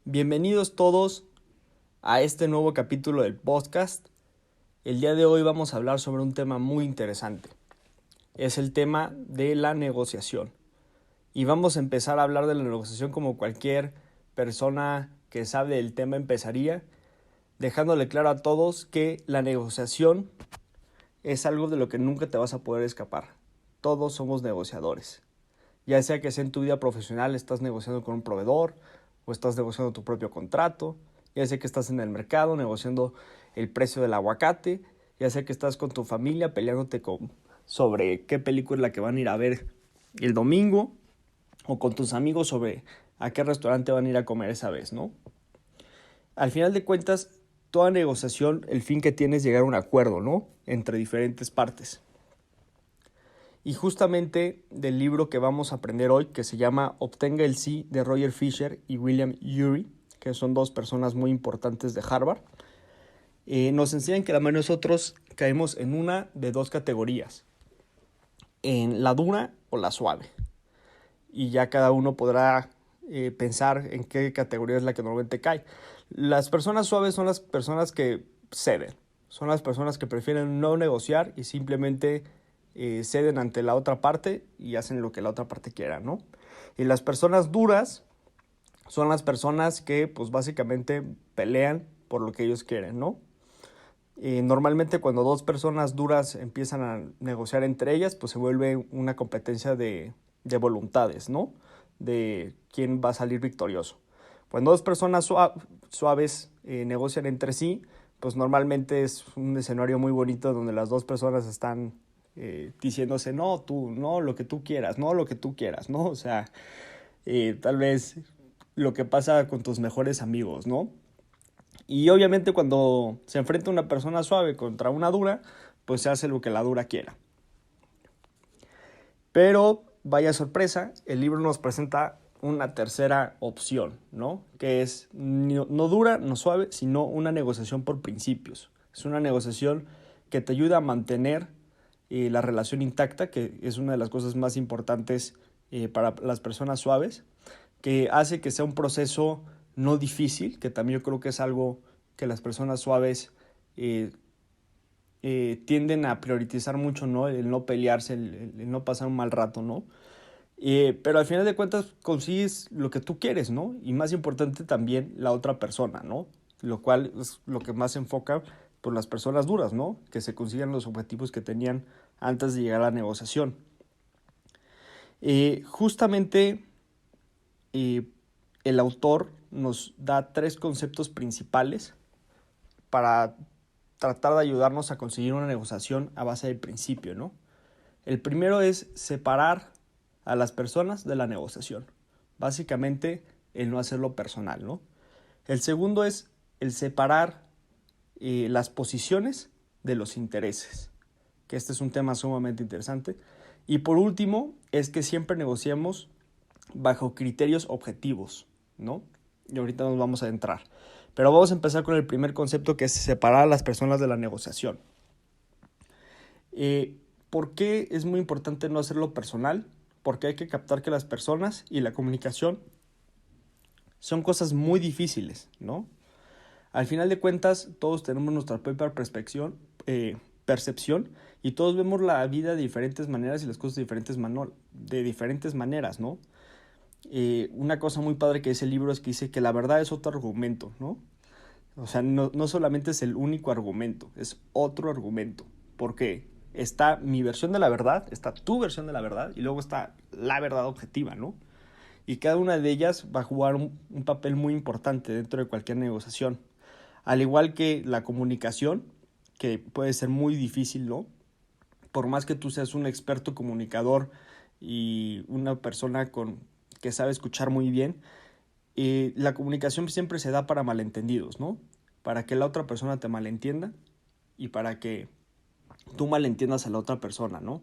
Bienvenidos todos a este nuevo capítulo del podcast. El día de hoy vamos a hablar sobre un tema muy interesante. Es el tema de la negociación. Y vamos a empezar a hablar de la negociación como cualquier persona que sabe del tema empezaría, dejándole claro a todos que la negociación es algo de lo que nunca te vas a poder escapar. Todos somos negociadores. Ya sea que sea en tu vida profesional estás negociando con un proveedor o estás negociando tu propio contrato, ya sea que estás en el mercado negociando el precio del aguacate, ya sea que estás con tu familia peleándote sobre qué película es la que van a ir a ver el domingo, o con tus amigos sobre a qué restaurante van a ir a comer esa vez, ¿no? Al final de cuentas, toda negociación, el fin que tiene es llegar a un acuerdo, ¿no? Entre diferentes partes. Y justamente del libro que vamos a aprender hoy, que se llama Obtenga el Sí, de Roger Fisher y William Ury, que son dos personas muy importantes de Harvard, nos enseñan que la mayoría de nosotros caemos en una de dos categorías, en la dura o la suave. Y ya cada uno podrá pensar en qué categoría es la que normalmente cae. Las personas suaves son las personas que ceden, son las personas que prefieren no negociar y simplemente ceden ante la otra parte y hacen lo que la otra parte quiera, ¿no? Y las personas duras son las personas que pues básicamente pelean por lo que ellos quieren, ¿no? Normalmente cuando dos personas duras empiezan a negociar entre ellas, pues se vuelve una competencia de voluntades, ¿no? De quién va a salir victorioso. Cuando dos personas suaves negocian entre sí, pues normalmente es un escenario muy bonito donde las dos personas están diciéndose, no, tú, no, lo que tú quieras, no, lo que tú quieras, ¿no? O sea, tal vez lo que pasa con tus mejores amigos, ¿no? Y obviamente cuando se enfrenta una persona suave contra una dura, pues se hace lo que la dura quiera. Pero, vaya sorpresa, el libro nos presenta una tercera opción, ¿no? Que es no dura, no suave, sino una negociación por principios. Es una negociación que te ayuda a mantener la relación intacta, que es una de las cosas más importantes para las personas suaves, que hace que sea un proceso no difícil, que también yo creo que es algo que las personas suaves eh, tienden a priorizar mucho, ¿no? El no pelearse, el no pasar un mal rato, ¿no? Pero al final de cuentas consigues lo que tú quieres, ¿no? Y más importante también la otra persona, ¿no? Lo cual es lo que más se enfoca por las personas duras, ¿no? Que se consigan los objetivos que tenían antes de llegar a la negociación. Justamente eh, el autor nos da tres conceptos principales para tratar de ayudarnos a conseguir una negociación a base del principio, ¿no? El primero es separar a las personas de la negociación. Básicamente, el no hacerlo personal, ¿no? El segundo es el separar las posiciones de los intereses, que este es un tema sumamente interesante. Y por último, es que siempre negociemos bajo criterios objetivos, ¿no? Y ahorita nos vamos a entrar. Pero vamos a empezar con el primer concepto, que es separar a las personas de la negociación. ¿Por qué es muy importante no hacerlo personal? Porque hay que captar que las personas y la comunicación son cosas muy difíciles, ¿no? Al final de cuentas, todos tenemos nuestra propia percepción y todos vemos la vida de diferentes maneras y las cosas de diferentes maneras, ¿no? Una cosa muy padre que dice el libro es que dice que la verdad es otro argumento, ¿no? O sea, no solamente es el único argumento, es otro argumento. Porque está mi versión de la verdad, está tu versión de la verdad y luego está la verdad objetiva, ¿no? Y cada una de ellas va a jugar un papel muy importante dentro de cualquier negociación. Al igual que la comunicación, que puede ser muy difícil, ¿no? Por más que tú seas un experto comunicador y una persona que sabe escuchar muy bien, la comunicación siempre se da para malentendidos, ¿no? Para que la otra persona te malentienda y para que tú malentiendas a la otra persona, ¿no?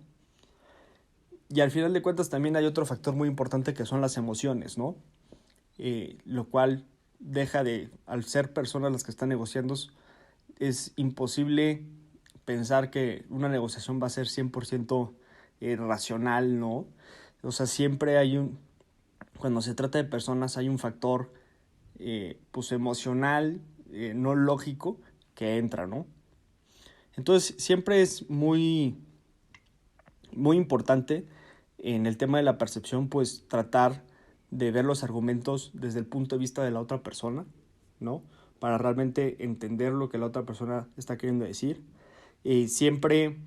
Y al final de cuentas también hay otro factor muy importante que son las emociones, ¿no? Lo cual al ser personas las que están negociando, es imposible pensar que una negociación va a ser 100% racional, ¿no? O sea, cuando se trata de personas hay un factor pues emocional, no lógico, que entra, ¿no? Entonces siempre es muy, muy importante en el tema de la percepción, pues tratar de ver los argumentos desde el punto de vista de la otra persona, ¿no? Para realmente entender lo que la otra persona está queriendo decir. Siempre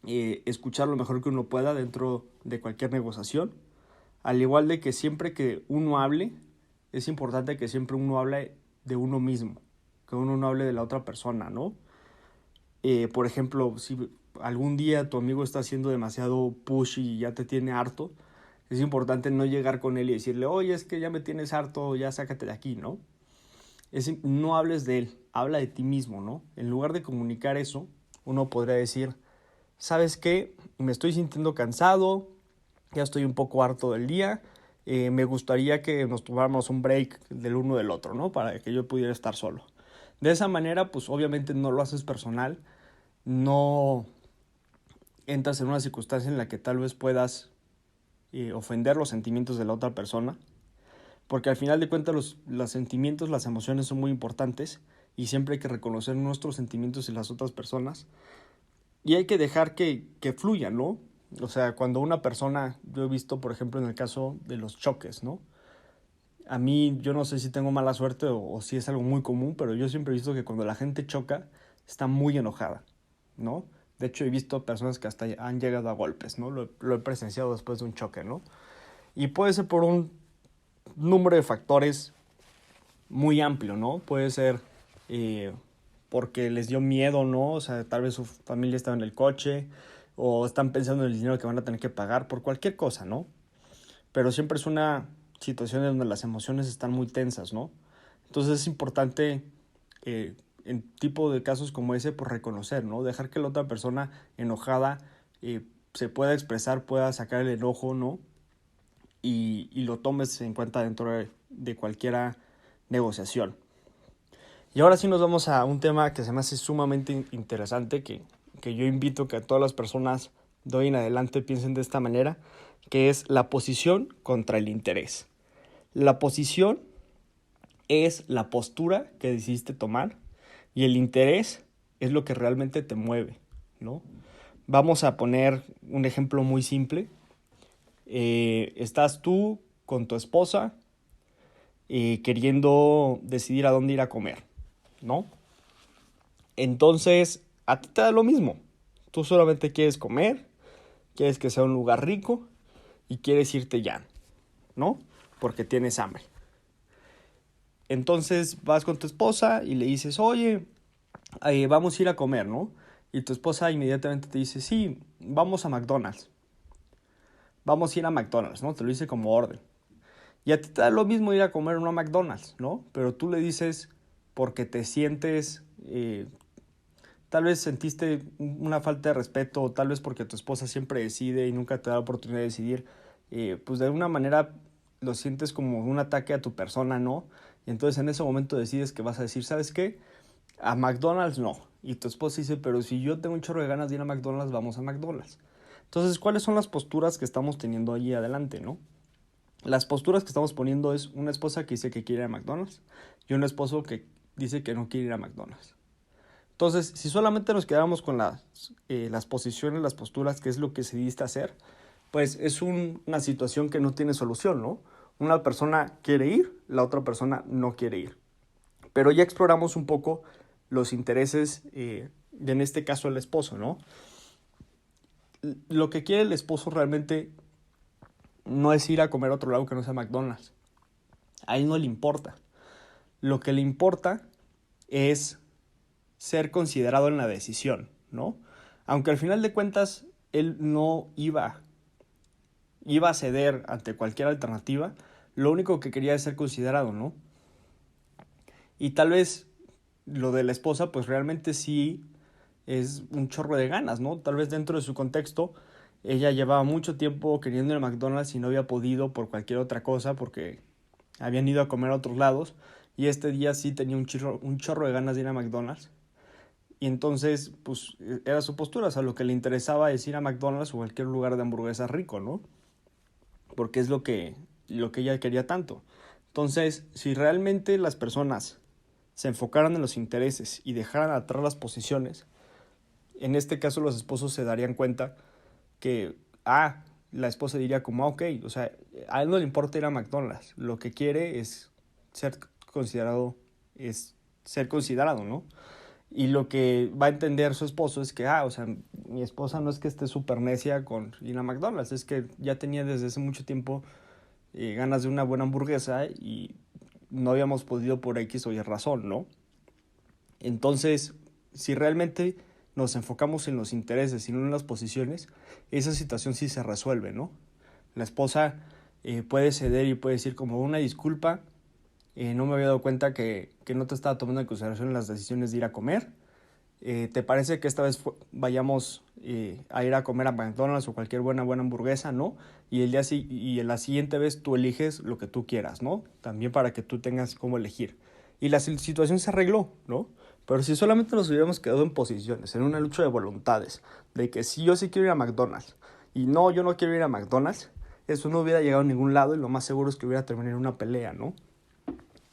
escuchar lo mejor que uno pueda dentro de cualquier negociación. Al igual de que siempre que uno hable, es importante que siempre uno hable de uno mismo, que uno no hable de la otra persona, ¿no? Por ejemplo, si algún día tu amigo está haciendo demasiado push y ya te tiene harto, es importante no llegar con él y decirle, oye, es que ya me tienes harto, ya sácate de aquí, ¿no? No hables de él, habla de ti mismo, ¿no? En lugar de comunicar eso, uno podría decir, ¿sabes qué? Me estoy sintiendo cansado, ya estoy un poco harto del día, me gustaría que nos tomáramos un break del uno del otro, ¿no? Para que yo pudiera estar solo. De esa manera, pues obviamente no lo haces personal, no entras en una circunstancia en la que tal vez puedas ofender los sentimientos de la otra persona, porque al final de cuentas los sentimientos, las emociones son muy importantes y siempre hay que reconocer nuestros sentimientos y las otras personas y hay que dejar que fluyan, ¿no? O sea, cuando una persona, yo he visto, por ejemplo, en el caso de los choques, ¿no? A mí, yo no sé si tengo mala suerte o si es algo muy común, pero yo siempre he visto que cuando la gente choca, está muy enojada, ¿no? De hecho, he visto personas que hasta han llegado a golpes, ¿no? Lo he presenciado después de un choque, ¿no? Y puede ser por un número de factores muy amplio, ¿no? Puede ser porque les dio miedo, ¿no? O sea, tal vez su familia estaba en el coche o están pensando en el dinero que van a tener que pagar por cualquier cosa, ¿no? Pero siempre es una situación en donde las emociones están muy tensas, ¿no? Entonces es importante en tipo de casos como ese, pues reconocer, ¿no? Dejar que la otra persona enojada se pueda expresar, pueda sacar el enojo, ¿no? Y lo tomes en cuenta dentro de cualquier negociación. Y ahora sí nos vamos a un tema que se me hace sumamente interesante, que yo invito a que todas las personas de hoy en adelante piensen de esta manera, que es la posición contra el interés. La posición es la postura que decidiste tomar y el interés es lo que realmente te mueve, ¿no? Vamos a poner un ejemplo muy simple. Estás tú con tu esposa queriendo decidir a dónde ir a comer, ¿no? Entonces, a ti te da lo mismo. Tú solamente quieres comer, quieres que sea un lugar rico y quieres irte ya, ¿no? Porque tienes hambre. Entonces vas con tu esposa y le dices, oye, vamos a ir a comer, ¿no? Y tu esposa inmediatamente te dice, sí, vamos a McDonald's. Vamos a ir a McDonald's, ¿no? Te lo dice como orden. Y a ti te da lo mismo ir a comer a McDonald's, ¿no? Pero tú le dices porque te sientes, tal vez sentiste una falta de respeto, o tal vez porque tu esposa siempre decide y nunca te da la oportunidad de decidir, pues de alguna manera lo sientes como un ataque a tu persona, ¿no? Y entonces en ese momento decides que vas a decir, ¿sabes qué? A McDonald's no. Y tu esposa dice, pero si yo tengo un chorro de ganas de ir a McDonald's, vamos a McDonald's. Entonces, ¿cuáles son las posturas que estamos teniendo allí adelante, no? Las posturas que estamos poniendo es una esposa que dice que quiere ir a McDonald's y un esposo que dice que no quiere ir a McDonald's. Entonces, si solamente nos quedamos con las posiciones, las posturas, que es lo que decidiste hacer, pues es una situación que no tiene solución, ¿no? Una persona quiere ir, la otra persona no quiere ir. Pero ya exploramos un poco los intereses, en este caso el esposo, ¿no? Lo que quiere el esposo realmente no es ir a comer a otro lado que no sea McDonald's. A él no le importa. Lo que le importa es ser considerado en la decisión, ¿no? Aunque al final de cuentas él no iba a ceder ante cualquier alternativa, lo único que quería es ser considerado, ¿no? Y tal vez lo de la esposa, pues realmente sí es un chorro de ganas, ¿no? Tal vez dentro de su contexto, ella llevaba mucho tiempo queriendo ir a McDonald's y no había podido por cualquier otra cosa, porque habían ido a comer a otros lados, y este día sí tenía un chorro de ganas de ir a McDonald's. Y entonces, pues, era su postura, o sea, lo que le interesaba es ir a McDonald's o cualquier lugar de hamburguesas rico, ¿no? Porque es lo que ella quería tanto. Entonces, si realmente las personas se enfocaran en los intereses y dejaran atrás las posiciones, en este caso los esposos se darían cuenta que, la esposa diría como, ok, o sea, a él no le importa ir a McDonald's, lo que quiere es ser considerado, ¿no? Y lo que va a entender su esposo es que, o sea, mi esposa no es que esté súper necia con ir a McDonald's, es que ya tenía desde hace mucho tiempo ganas de una buena hamburguesa y no habíamos podido por X o Y razón, ¿no? Entonces, si realmente nos enfocamos en los intereses y no en las posiciones, esa situación sí se resuelve, ¿no? La esposa puede ceder y puede decir como una disculpa, no me había dado cuenta que no te estaba tomando en consideración las decisiones de ir a comer. ¿Te parece que esta vez vayamos a ir a comer a McDonald's o cualquier buena hamburguesa, no? Y la siguiente vez tú eliges lo que tú quieras, ¿no? También para que tú tengas cómo elegir. Y la situación se arregló, ¿no? Pero si solamente nos hubiéramos quedado en posiciones, en una lucha de voluntades, de que sí, yo sí quiero ir a McDonald's y no, yo no quiero ir a McDonald's, eso no hubiera llegado a ningún lado y lo más seguro es que hubiera terminado en una pelea, ¿no?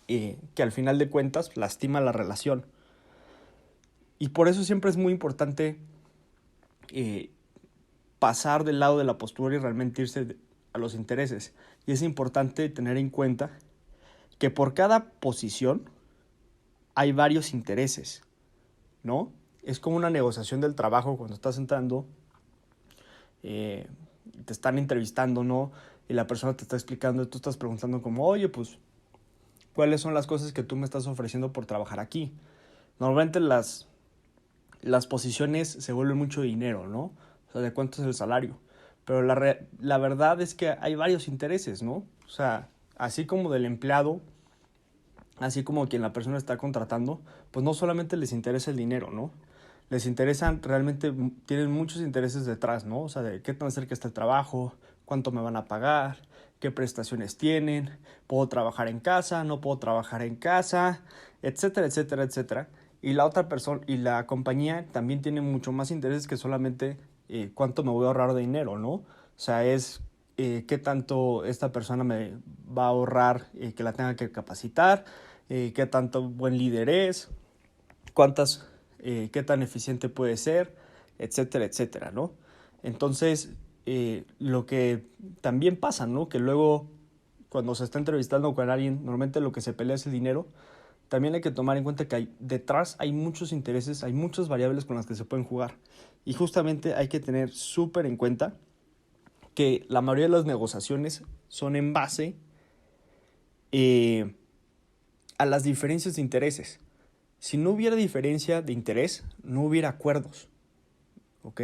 Que al final de cuentas lastima la relación. Y por eso siempre es muy importante pasar del lado de la postura y realmente irse a los intereses. Y es importante tener en cuenta que por cada posición hay varios intereses, ¿no? Es como una negociación del trabajo cuando estás entrando, te están entrevistando, ¿no? Y la persona te está explicando y tú estás preguntando como, oye, pues, ¿cuáles son las cosas que tú me estás ofreciendo por trabajar aquí? Normalmente las posiciones se vuelven mucho dinero, ¿no? O sea, de cuánto es el salario. Pero la verdad es que hay varios intereses, ¿no? O sea, así como del empleado, así como quien la persona está contratando, pues no solamente les interesa el dinero, ¿no? Les interesan, realmente tienen muchos intereses detrás, ¿no? O sea, de qué tan cerca está el trabajo, cuánto me van a pagar, qué prestaciones tienen, puedo trabajar en casa, no puedo trabajar en casa, etcétera, etcétera, etcétera. Y la otra persona y la compañía también tiene mucho más intereses que solamente cuánto me voy a ahorrar de dinero, ¿no? O sea, es qué tanto esta persona me va a ahorrar que la tenga que capacitar, qué tanto buen líder es, qué tan eficiente puede ser, etcétera, etcétera, ¿no? Entonces, lo que también pasa, ¿no? Que luego, cuando se está entrevistando con alguien, normalmente lo que se pelea es el dinero. También hay que tomar en cuenta que detrás hay muchos intereses, hay muchas variables con las que se pueden jugar. Y justamente hay que tener súper en cuenta que la mayoría de las negociaciones son en base a las diferencias de intereses. Si no hubiera diferencia de interés, no hubiera acuerdos. ¿Ok?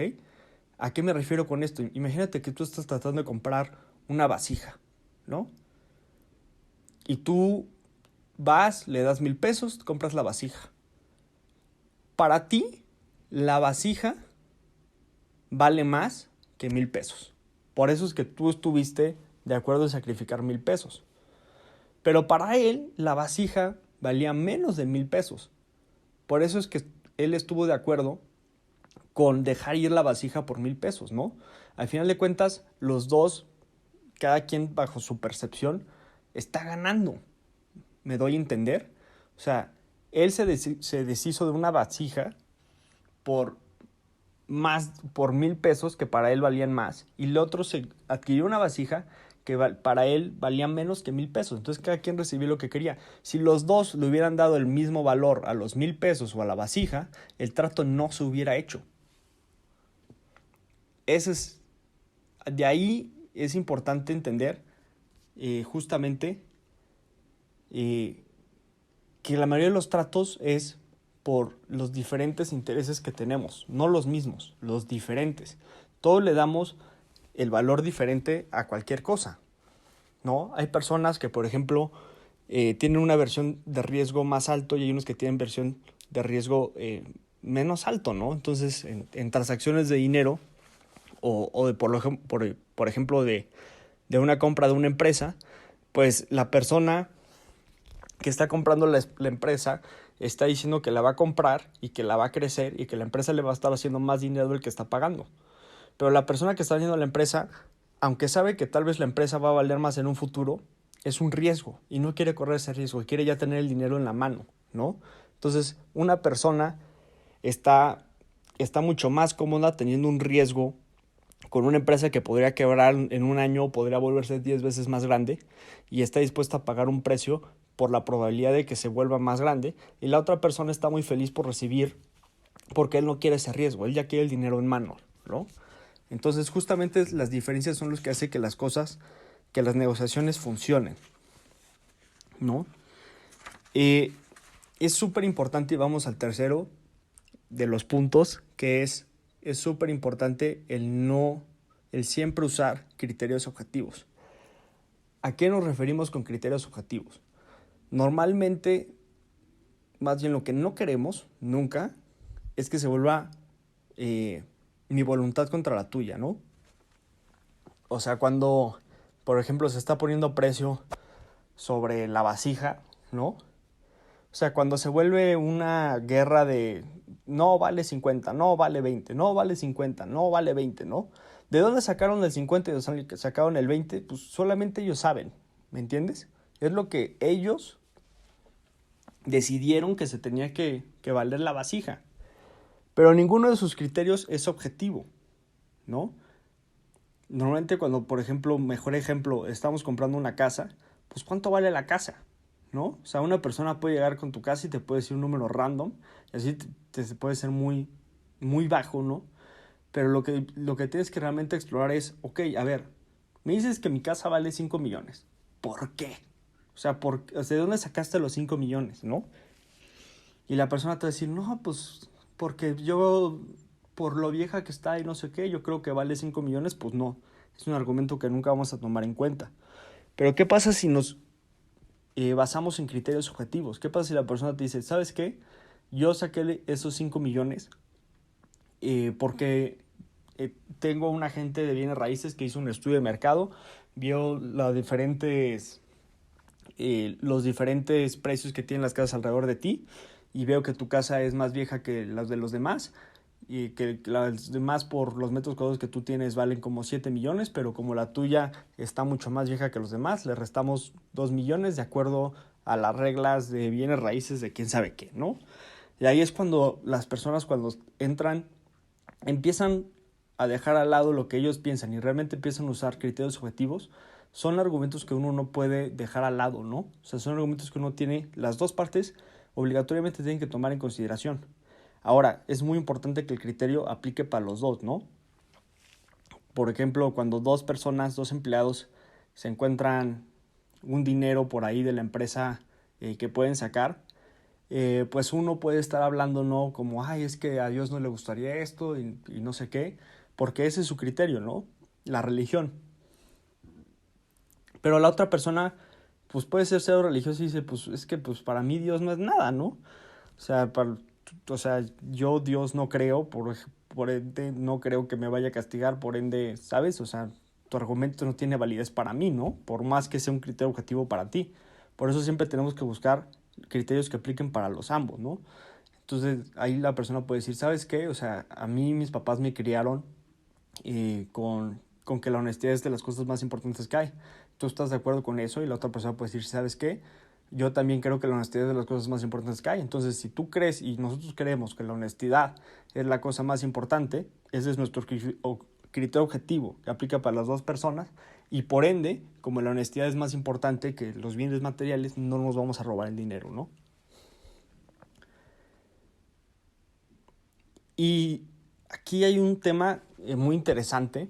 ¿A qué me refiero con esto? Imagínate que tú estás tratando de comprar una vasija, ¿no? Y tú vas, le das 1,000 pesos, compras la vasija. Para ti, la vasija vale más que 1,000 pesos. Por eso es que tú estuviste de acuerdo en sacrificar 1,000 pesos. Pero para él, la vasija valía menos de 1,000 pesos. Por eso es que él estuvo de acuerdo con dejar ir la vasija por 1,000 pesos, ¿no? Al final de cuentas, los dos, cada quien bajo su percepción, está ganando. ¿Me doy a entender? O sea, él se deshizo de una vasija por 1,000 pesos que para él valían más, y el otro se adquirió una vasija que para él valía menos que 1,000 pesos. Entonces cada quien recibió lo que quería. Si los dos le hubieran dado el mismo valor a los 1,000 pesos o a la vasija, el trato no se hubiera hecho. De ahí es importante entender justamente que la mayoría de los tratos es por los diferentes intereses que tenemos, no los mismos, los diferentes. Todos le damos el valor diferente a cualquier cosa, ¿no? Hay personas que, por ejemplo, tienen una versión de riesgo más alto y hay unos que tienen versión de riesgo menos alto, ¿no? Entonces, en transacciones de dinero o por ejemplo, de una compra de una empresa, pues la persona que está comprando la empresa está diciendo que la va a comprar y que la va a crecer y que la empresa le va a estar haciendo más dinero del que está pagando. Pero la persona que está haciendo la empresa, aunque sabe que tal vez la empresa va a valer más en un futuro, es un riesgo y no quiere correr ese riesgo, quiere ya tener el dinero en la mano, ¿no? Entonces, una persona está mucho más cómoda teniendo un riesgo con una empresa que podría quebrar en un año o podría volverse 10 veces más grande y está dispuesta a pagar un precio por la probabilidad de que se vuelva más grande, y la otra persona está muy feliz por recibir porque él no quiere ese riesgo, él ya quiere el dinero en mano, ¿no? Entonces justamente las diferencias son los que hacen que que las negociaciones funcionen, ¿no? Es súper importante, y vamos al tercero de los puntos, que es súper importante el siempre usar criterios objetivos. ¿A qué nos referimos con criterios objetivos? Normalmente, más bien lo que no queremos nunca es que se vuelva mi voluntad contra la tuya, ¿no? O sea, cuando, por ejemplo, se está poniendo precio sobre la vasija, ¿no? O sea, cuando se vuelve una guerra de no vale 50, no vale 20, no vale 50, no vale 20, ¿no? ¿De dónde sacaron el 50 y de dónde sacaron el 20? Pues solamente ellos saben, ¿me entiendes? Es lo que ellos decidieron que se tenía que valer la vasija. Pero ninguno de sus criterios es objetivo, ¿no? Normalmente cuando, por ejemplo, mejor ejemplo, estamos comprando una casa, pues ¿cuánto vale la casa? ¿No? O sea, una persona puede llegar con tu casa y te puede decir un número random, y así te puede ser muy bajo, ¿no? Pero lo que tienes que realmente explorar es, ok, a ver, me dices que mi casa vale 5 millones. ¿Por qué? O sea, ¿de dónde sacaste los 5 millones, no? Y la persona te va a decir, no, pues porque yo, por lo vieja que está y no sé qué, yo creo que vale 5 millones, pues no. Es un argumento que nunca vamos a tomar en cuenta. Pero ¿qué pasa si nos basamos en criterios objetivos? ¿Qué pasa si la persona te dice, ¿sabes qué? Yo saqué esos 5 millones porque tengo un agente de bienes raíces que hizo un estudio de mercado, vio los diferentes precios que tienen las casas alrededor de ti, y veo que tu casa es más vieja que las de los demás, y que las demás por los metros cuadrados que tú tienes valen como 7 millones, pero como la tuya está mucho más vieja que los demás, le restamos 2 millones de acuerdo a las reglas de bienes raíces de quién sabe qué, ¿no? Y ahí es cuando las personas, cuando entran, empiezan a dejar al lado lo que ellos piensan y realmente empiezan a usar criterios objetivos. Son argumentos que uno no puede dejar al lado, ¿no? O sea, son argumentos que uno tiene, las dos partes obligatoriamente tienen que tomar en consideración. Ahora, es muy importante que el criterio aplique para los dos, ¿no? Por ejemplo, cuando dos personas, dos empleados, se encuentran un dinero por ahí de la empresa que pueden sacar, pues uno puede estar hablando, ¿no? Como, ay, es que a Dios no le gustaría esto y no sé qué, porque ese es su criterio, ¿no? La religión. Pero la otra persona, pues puede ser pseudo religioso y dice, pues es que pues para mí Dios no es nada, ¿no? O sea, yo Dios no creo, por ende no creo que me vaya a castigar, por ende, ¿sabes? O sea, tu argumento no tiene validez para mí, ¿no? Por más que sea un criterio objetivo para ti. Por eso siempre tenemos que buscar criterios que apliquen para los ambos, ¿no? Entonces ahí la persona puede decir, ¿sabes qué? O sea, a mí mis papás me criaron con que la honestidad es de las cosas más importantes que hay. Tú estás de acuerdo con eso y la otra persona puede decir, ¿sabes qué? Yo también creo que la honestidad es de las cosas más importantes que hay. Entonces, si tú crees y nosotros creemos que la honestidad es la cosa más importante, ese es nuestro criterio objetivo que aplica para las dos personas, y por ende, como la honestidad es más importante que los bienes materiales, no nos vamos a robar el dinero, ¿no? Y aquí hay un tema muy interesante,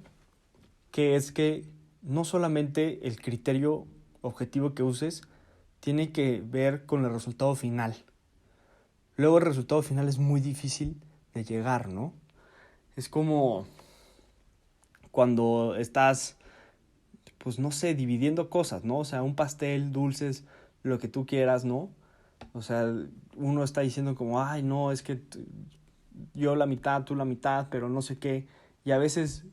que es que no solamente el criterio objetivo que uses tiene que ver con el resultado final. Luego el resultado final es muy difícil de llegar, ¿no? Es como cuando estás, pues no sé, dividiendo cosas, ¿no? O sea, un pastel, dulces, lo que tú quieras, ¿no? O sea, uno está diciendo como, ay, no, es que yo la mitad, tú la mitad, pero no sé qué. Y a veces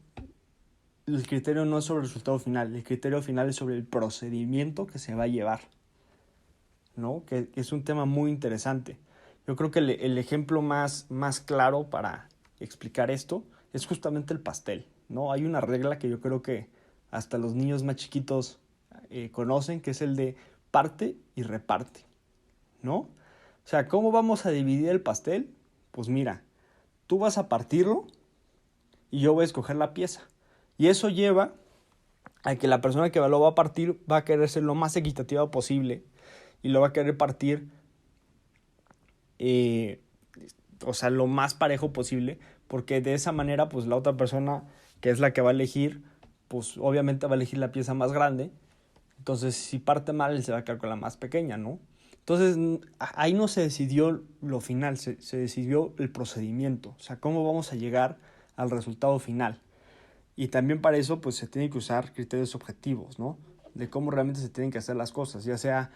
el criterio no es sobre el resultado final, el criterio final es sobre el procedimiento que se va a llevar, ¿no? Que es un tema muy interesante. Yo creo que el ejemplo más claro para explicar esto es justamente el pastel, ¿no? Hay una regla que yo creo que hasta los niños más chiquitos conocen, que es el de parte y reparte, ¿no? O sea, ¿cómo vamos a dividir el pastel? Pues mira, tú vas a partirlo y yo voy a escoger la pieza. Y eso lleva a que la persona que lo va a partir va a querer ser lo más equitativa posible y lo va a querer partir, lo más parejo posible, porque de esa manera, pues la otra persona, que es la que va a elegir, pues obviamente va a elegir la pieza más grande. Entonces, si parte mal, él se va a quedar con la más pequeña, ¿no? Entonces, ahí no se decidió lo final, se decidió el procedimiento, o sea, cómo vamos a llegar al resultado final. Y también para eso, pues se tienen que usar criterios objetivos, ¿no? De cómo realmente se tienen que hacer las cosas, ya sea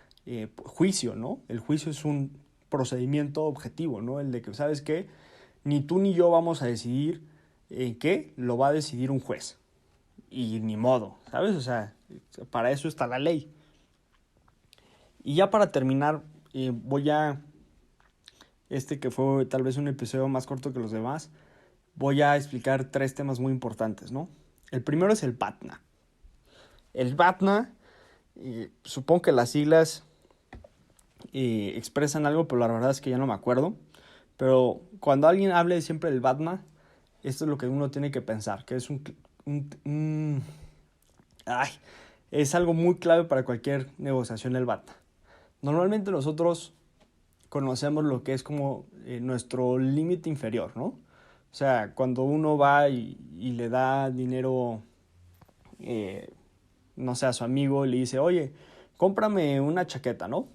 juicio, ¿no? El juicio es un procedimiento objetivo, ¿no? El de que, ¿sabes qué? Ni tú ni yo vamos a decidir qué, lo va a decidir un juez. Y ni modo, ¿sabes? O sea, para eso está la ley. Y ya para terminar, que fue tal vez un episodio más corto que los demás, voy a explicar 3 temas muy importantes, ¿no? El primero es el BATNA. El BATNA, supongo que las siglas expresan algo, pero la verdad es que ya no me acuerdo. Pero cuando alguien hable siempre del BATNA, esto es lo que uno tiene que pensar, que es es algo muy clave para cualquier negociación del BATNA. Normalmente nosotros conocemos lo que es como nuestro límite inferior, ¿no? O sea, cuando uno va y le da dinero, no sé, a su amigo, y le dice, oye, cómprame una chaqueta, ¿no?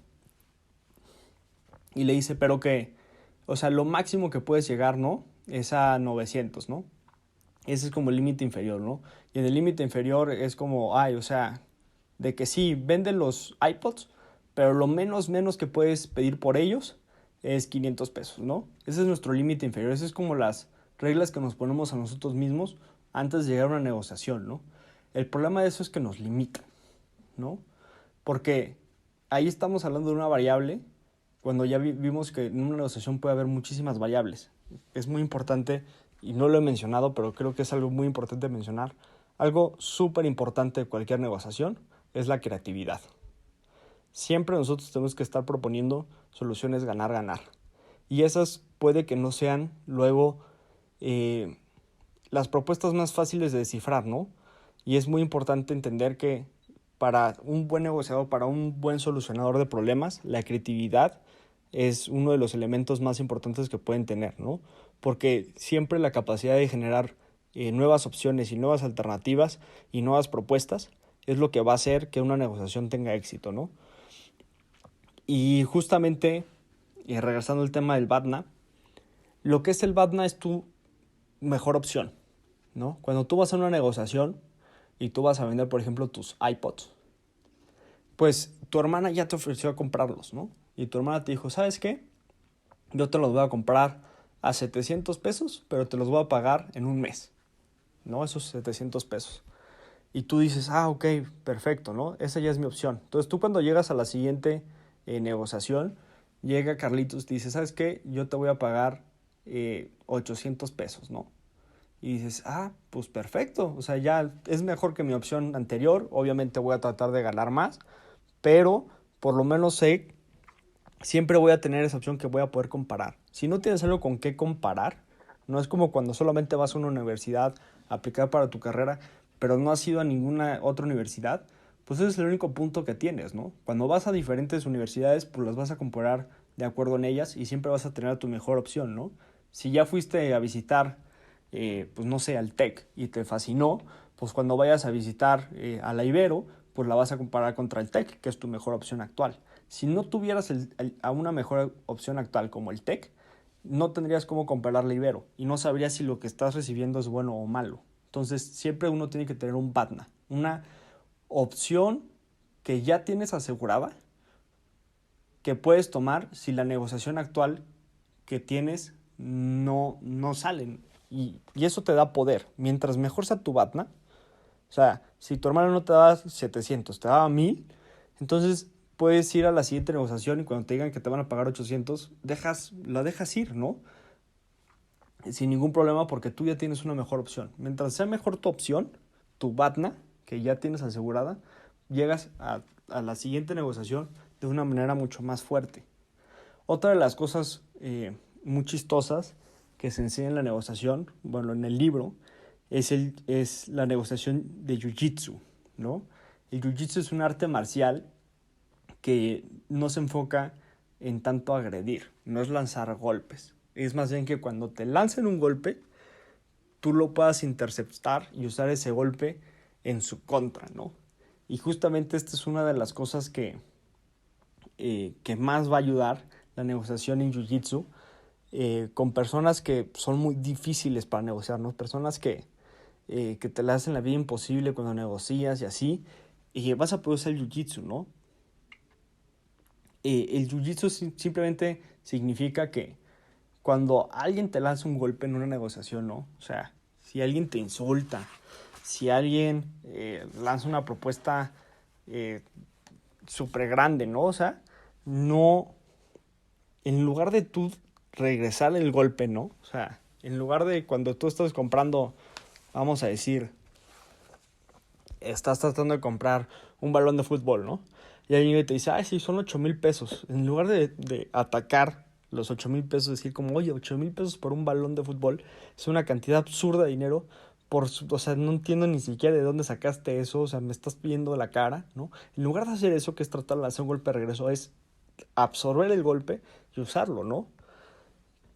Y le dice, pero que, o sea, lo máximo que puedes llegar, ¿no? Es a 900, ¿no? Ese es como el límite inferior, ¿no? Y en el límite inferior es como, o sea, de que sí, venden los iPods, pero lo menos que puedes pedir por ellos es 500 pesos, ¿no? Ese es nuestro límite inferior. Ese es como las reglas que nos ponemos a nosotros mismos antes de llegar a una negociación, ¿no? El problema de eso es que nos limitan, ¿no? Porque ahí estamos hablando de una variable cuando ya vimos que en una negociación puede haber muchísimas variables. Es muy importante, y no lo he mencionado, pero creo que es algo muy importante mencionar. Algo súper importante de cualquier negociación es la creatividad. Siempre nosotros tenemos que estar proponiendo soluciones ganar-ganar. Y esas puede que no sean luego las propuestas más fáciles de descifrar, ¿no? Y es muy importante entender que para un buen negociador, para un buen solucionador de problemas, la creatividad es uno de los elementos más importantes que pueden tener, ¿no? Porque siempre la capacidad de generar nuevas opciones y nuevas alternativas y nuevas propuestas es lo que va a hacer que una negociación tenga éxito, ¿no? Y justamente, regresando al tema del BATNA, lo que es el BATNA es tu mejor opción, ¿no? Cuando tú vas a una negociación y tú vas a vender, por ejemplo, tus iPods, pues tu hermana ya te ofreció a comprarlos, ¿no? Y tu hermana te dijo, ¿sabes qué? Yo te los voy a comprar a 700 pesos, pero te los voy a pagar en un mes, ¿no? Esos 700 pesos. Y tú dices, ok, perfecto, ¿no? Esa ya es mi opción. Entonces tú cuando llegas a la siguiente negociación, llega Carlitos y te dice, ¿sabes qué? Yo te voy a pagar 800 pesos, ¿no? Y dices, pues perfecto, o sea, ya es mejor que mi opción anterior, obviamente voy a tratar de ganar más, pero por lo menos sé, siempre voy a tener esa opción que voy a poder comparar. Si no tienes algo con qué comparar, no es como cuando solamente vas a una universidad a aplicar para tu carrera, pero no has ido a ninguna otra universidad, pues ese es el único punto que tienes, ¿no? Cuando vas a diferentes universidades, pues las vas a comparar de acuerdo en ellas y siempre vas a tener tu mejor opción, ¿no? Si ya fuiste a visitar, pues no sé, al TEC y te fascinó, pues cuando vayas a visitar a la Ibero, pues la vas a comparar contra el TEC, que es tu mejor opción actual. Si no tuvieras a una mejor opción actual como el TEC, no tendrías cómo comparar la Ibero y no sabrías si lo que estás recibiendo es bueno o malo. Entonces siempre uno tiene que tener un BATNA, una opción que ya tienes asegurada, que puedes tomar si la negociación actual que tienes no sale. Y eso te da poder. Mientras mejor sea tu BATNA, o sea, si tu hermano no te daba 700, te daba 1000, entonces puedes ir a la siguiente negociación y cuando te digan que te van a pagar 800, la dejas ir, ¿no? Sin ningún problema porque tú ya tienes una mejor opción. Mientras sea mejor tu opción, tu BATNA, que ya tienes asegurada, llegas a la siguiente negociación de una manera mucho más fuerte. Otra de las cosas muy chistosas que se enseña en la negociación, bueno, en el libro, es la negociación de Jiu-Jitsu, ¿no? El Jiu-Jitsu es un arte marcial que no se enfoca en tanto agredir, no es lanzar golpes. Es más bien que cuando te lancen un golpe, tú lo puedas interceptar y usar ese golpe en su contra, ¿no? Y justamente esta es una de las cosas que más va a ayudar la negociación en Jiu-Jitsu con personas que son muy difíciles para negociar, ¿no? Personas que te la hacen la vida imposible cuando negocias y así, y vas a poder usar el Jiu-Jitsu, ¿no? El Jiu-Jitsu simplemente significa que cuando alguien te lanza un golpe en una negociación, ¿no? O sea, si alguien te insulta, si alguien lanza una propuesta súper grande, ¿no? O sea, no, en lugar de tú regresar el golpe, ¿no? O sea, en lugar de cuando tú estás comprando, vamos a decir, estás tratando de comprar un balón de fútbol, ¿no? Y alguien te dice, ay, sí, son 8,000 pesos. En lugar de atacar los 8,000 pesos, decir como, oye, 8,000 pesos por un balón de fútbol es una cantidad absurda de dinero. O sea, no entiendo ni siquiera de dónde sacaste eso, o sea, me estás pidiendo la cara, ¿no? En lugar de hacer eso, que es tratar de hacer un golpe de regreso, es absorber el golpe y usarlo, ¿no?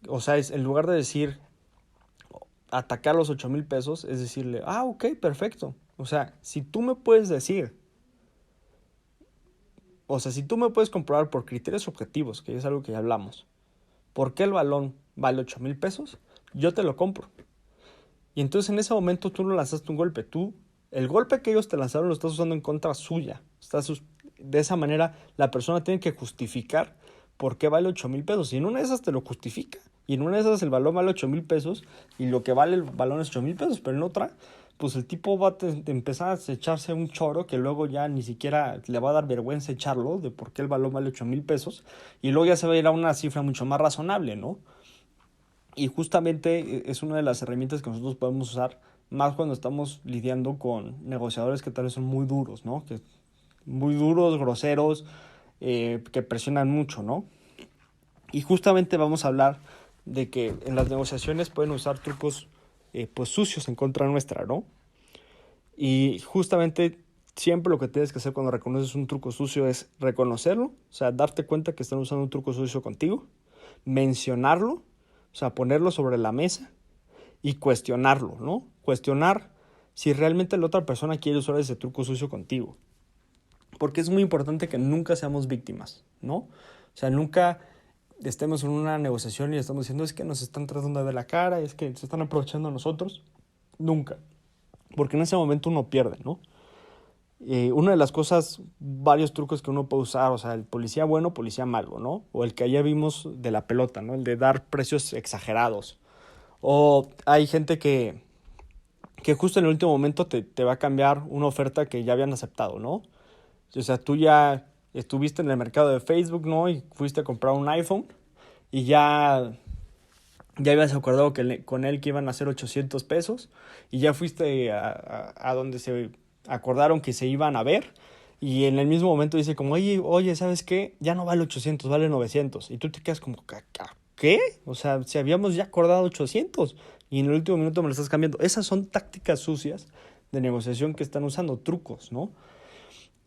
O sea, es, en lugar de decir atacar los 8,000 pesos, es decirle, ah, ok, perfecto. O sea, si tú me puedes decir, o sea, si tú me puedes comprobar por criterios objetivos, que es algo que ya hablamos, por qué el balón vale 8,000 pesos, yo te lo compro. Y entonces en ese momento tú no lanzaste un golpe, el golpe que ellos te lanzaron lo estás usando en contra suya. De esa manera la persona tiene que justificar por qué vale 8,000 pesos. Y en una de esas te lo justifica. Y en una de esas el balón vale 8,000 pesos y lo que vale el balón es 8,000 pesos. Pero en otra, pues el tipo va a empezar a echarse un choro que luego ya ni siquiera le va a dar vergüenza echarlo de por qué el balón vale 8,000 pesos. Y luego ya se va a ir a una cifra mucho más razonable, ¿no? Y justamente es una de las herramientas que nosotros podemos usar más cuando estamos lidiando con negociadores que tal vez son muy duros, ¿no? Que muy duros, groseros, que presionan mucho, ¿no? Y justamente vamos a hablar de que en las negociaciones pueden usar trucos pues sucios en contra nuestra, ¿no? Y justamente siempre lo que tienes que hacer cuando reconoces un truco sucio es reconocerlo, o sea, darte cuenta que están usando un truco sucio contigo, mencionarlo, o sea, ponerlo sobre la mesa y cuestionarlo, ¿no? Cuestionar si realmente la otra persona quiere usar ese truco sucio contigo. Porque es muy importante que nunca seamos víctimas, ¿no? O sea, nunca estemos en una negociación y estamos diciendo es que nos están tratando de ver la cara, es que se están aprovechando a nosotros. Nunca. Porque en ese momento uno pierde, ¿no? Una de las cosas, varios trucos que uno puede usar, o sea, el policía bueno, policía malo, ¿no? O el que ya vimos de la pelota, ¿no? El de dar precios exagerados. O hay gente que justo en el último momento te va a cambiar una oferta que ya habían aceptado, ¿no? O sea, tú ya estuviste en el mercado de Facebook, ¿no? Y fuiste a comprar un iPhone y ya habías acordado con él que iban a ser 800 pesos y ya fuiste a donde se acordaron que se iban a ver y en el mismo momento dice como, oye, ¿sabes qué? Ya no vale 800, vale 900. Y tú te quedas como, ¿qué? O sea, si habíamos ya acordado 800 y en el último minuto me lo estás cambiando. Esas son tácticas sucias de negociación que están usando, trucos, ¿no?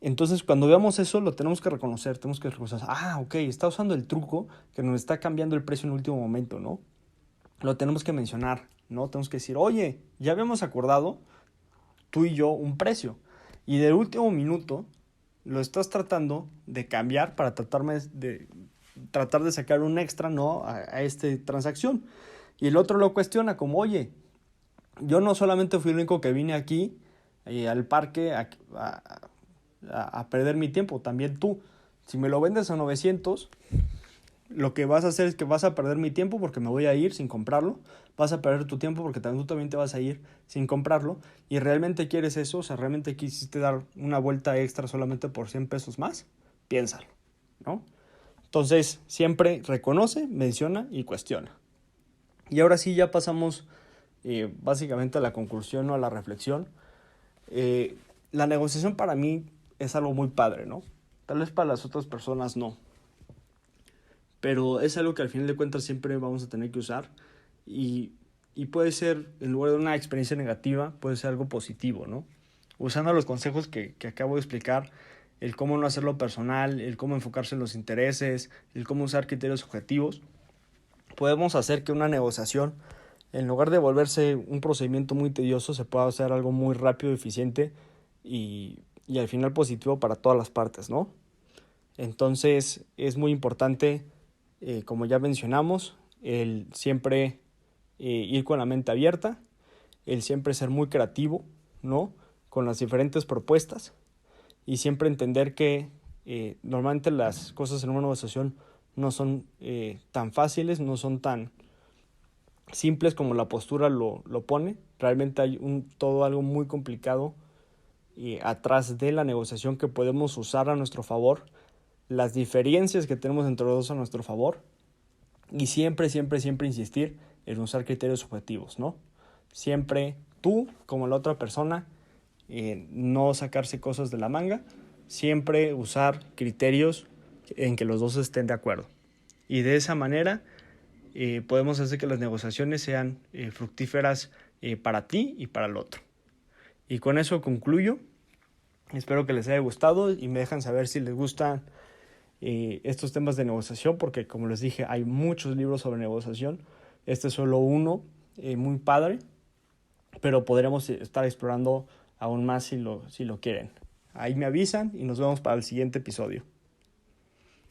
Entonces, cuando veamos eso, lo tenemos que reconocer, ok, está usando el truco que nos está cambiando el precio en el último momento, ¿no? Lo tenemos que mencionar, ¿no? Tenemos que decir, oye, ya habíamos acordado tú y yo un precio y del último minuto lo estás tratando de cambiar para tratar de sacar un extra, ¿no? A esta transacción. Y el otro lo cuestiona como, oye, yo no solamente fui el único que vine aquí al parque a perder mi tiempo, también tú. Si me lo vendes a 900, lo que vas a hacer es que vas a perder mi tiempo porque me voy a ir sin comprarlo, vas a perder tu tiempo porque tú también te vas a ir sin comprarlo, y realmente quieres eso, o sea, realmente quisiste dar una vuelta extra solamente por 100 pesos más, piénsalo, ¿no? Entonces, siempre reconoce, menciona y cuestiona. Y ahora sí ya pasamos básicamente a la conclusión o a la reflexión. La negociación para mí es algo muy padre, ¿no? Tal vez para las otras personas no. Pero es algo que al final de cuentas siempre vamos a tener que usar. Y puede ser, en lugar de una experiencia negativa, puede ser algo positivo, ¿no? Usando los consejos que acabo de explicar, el cómo no hacerlo personal, el cómo enfocarse en los intereses, el cómo usar criterios objetivos, podemos hacer que una negociación, en lugar de volverse un procedimiento muy tedioso, se pueda hacer algo muy rápido, eficiente y al final positivo para todas las partes, ¿no? Entonces es muy importante, como ya mencionamos, el siempre ir con la mente abierta, el siempre ser muy creativo, ¿no? Con las diferentes propuestas y siempre entender que normalmente las cosas en una negociación no son tan fáciles, no son tan simples como la postura lo pone. Realmente hay todo algo muy complicado atrás de la negociación que podemos usar a nuestro favor, las diferencias que tenemos entre los dos a nuestro favor y siempre insistir en usar criterios objetivos, ¿no? Siempre tú como la otra persona, no sacarse cosas de la manga, siempre usar criterios en que los dos estén de acuerdo. Y de esa manera podemos hacer que las negociaciones sean fructíferas para ti y para el otro. Y con eso concluyo. Espero que les haya gustado y me dejan saber si les gustan estos temas de negociación, porque como les dije, hay muchos libros sobre negociación. Este es solo uno, muy padre, pero podremos estar explorando aún más si lo quieren. Ahí me avisan y nos vemos para el siguiente episodio.